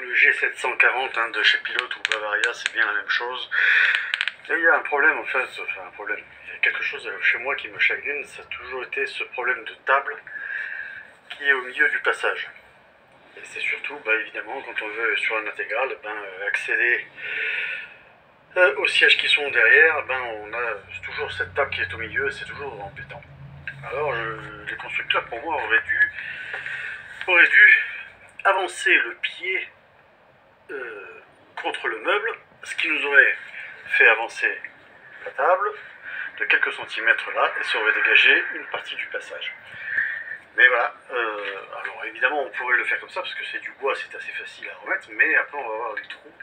le G740 de chez Pilote ou Bavaria, c'est bien la même chose. Et il y a un problème en fait, enfin un problème, il y a quelque chose chez moi qui me chagrine, ça a toujours été ce problème de table qui est au milieu du passage. Et c'est surtout, évidemment, quand on veut sur un intégral, accéder aux sièges qui sont derrière, on a toujours cette table qui est au milieu et c'est toujours embêtant. Alors les constructeurs pour moi auraient dû avancer le pied contre le meuble, ce qui nous aurait fait avancer la table de quelques centimètres là et ça aurait dégagé une partie du passage. Mais voilà, alors évidemment on pourrait le faire comme ça parce que c'est du bois, c'est assez facile à remettre, mais après on va avoir les trous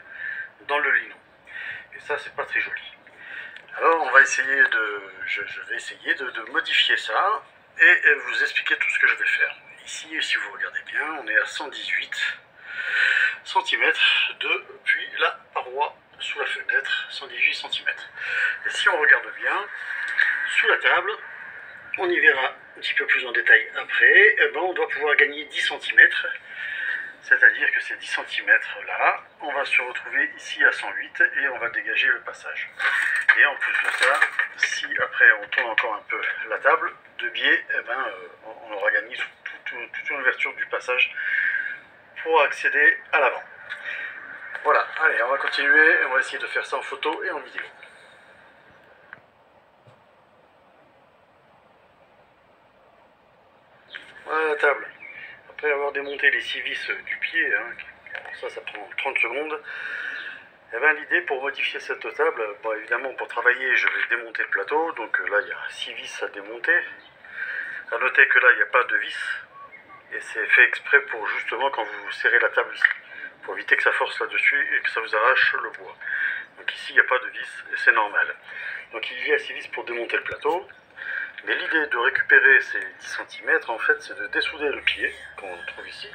dans le lino. Et ça c'est pas très joli. Alors on va essayer je vais essayer de modifier ça et vous expliquer tout ce que je vais faire. Ici, si vous regardez bien, on est à 118 cm depuis la paroi sous la fenêtre, 118 cm. Et si on regarde bien, sous la table, on y verra un petit peu plus en détail après, on doit pouvoir gagner 10 cm. C'est-à-dire que ces 10 cm là, on va se retrouver ici à 108 et on va dégager le passage. Et en plus de ça, si après on tourne encore un peu la table de biais, on aura gagné toute une ouverture du passage pour accéder à l'avant. Voilà, allez, on va continuer, on va essayer de faire ça en photo et en vidéo. Voilà la table. Après avoir démonté les 6 vis du pied, ça prend 30 secondes, l'idée pour modifier cette table, évidemment pour travailler je vais démonter le plateau, donc là il y a 6 vis à démonter. A noter que là il n'y a pas de vis, et c'est fait exprès pour justement quand vous serrez la table ici, pour éviter que ça force là-dessus et que ça vous arrache le bois. Donc ici il n'y a pas de vis et c'est normal. Donc il y a 6 vis pour démonter le plateau. Mais l'idée de récupérer ces 10 cm, en fait, c'est de dessouder le pied, qu'on trouve ici,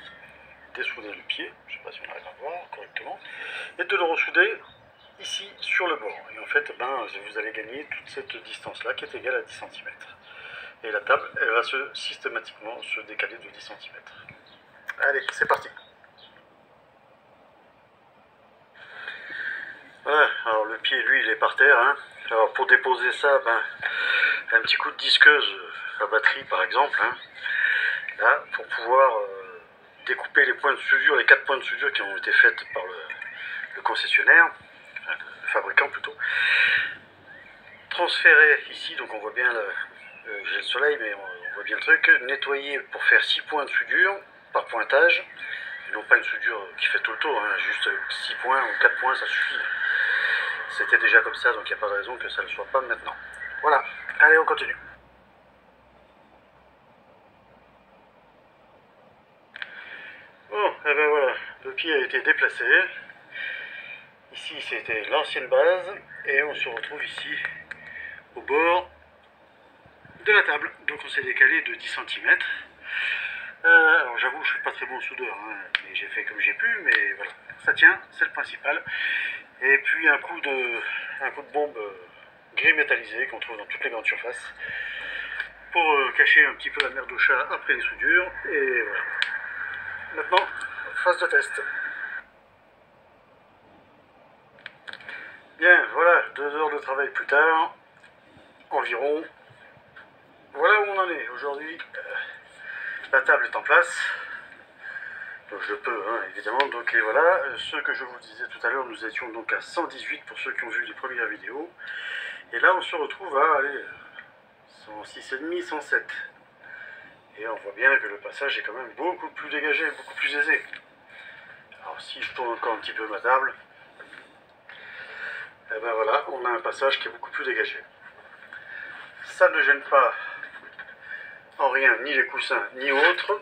dessouder le pied, je ne sais pas si on arrive à voir correctement, et de le ressouder ici sur le bord. Et en fait, vous allez gagner toute cette distance-là qui est égale à 10 cm. Et la table, elle va systématiquement se décaler de 10 cm. Allez, c'est parti. Voilà, alors le pied, lui, il est par terre. Alors pour déposer ça, un petit coup de disqueuse à batterie par exemple, là, pour pouvoir découper les points de soudure, les 4 points de soudure qui ont été faits par le concessionnaire, enfin, le fabricant plutôt, transférer ici, donc on voit bien j'ai le soleil mais on voit bien le truc, nettoyer pour faire 6 points de soudure par pointage, et non pas une soudure qui fait tout le tour, juste 6 points ou 4 points ça suffit. C'était déjà comme ça, donc il n'y a pas de raison que ça ne le soit pas maintenant. Voilà, allez on continue. Bon, et voilà, le pied a été déplacé. Ici c'était l'ancienne base, et on se retrouve ici au bord de la table. Donc on s'est décalé de 10 cm. Alors j'avoue, je suis pas très bon soudeur, mais j'ai fait comme j'ai pu, mais voilà, ça tient, c'est le principal. Et puis un coup de bombe gris métallisé qu'on trouve dans toutes les grandes surfaces pour cacher un petit peu la merde au chat après les soudures. Et voilà. Maintenant, phase de test. Bien, voilà, 2 heures de travail plus tard, environ. Voilà où on en est. Aujourd'hui, la table est en place. Donc je peux, évidemment. Donc et voilà, ce que je vous disais tout à l'heure, nous étions donc à 118 pour ceux qui ont vu les premières vidéos. Et là, on se retrouve à 106,5, 107. Et on voit bien que le passage est quand même beaucoup plus dégagé, beaucoup plus aisé. Alors si je tourne encore un petit peu ma table, voilà, on a un passage qui est beaucoup plus dégagé. Ça ne gêne pas en rien ni les coussins ni autres.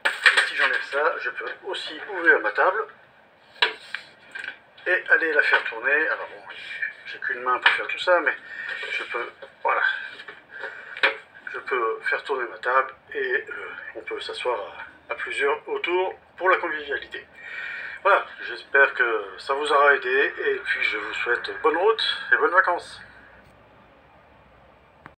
Et si j'enlève ça, je peux aussi ouvrir ma table et aller la faire tourner. Alors bon, j'ai qu'une main pour faire tout ça, mais je peux, voilà, je peux faire tourner ma table et on peut s'asseoir à plusieurs autour pour la convivialité. Voilà, j'espère que ça vous aura aidé et puis je vous souhaite bonne route et bonnes vacances.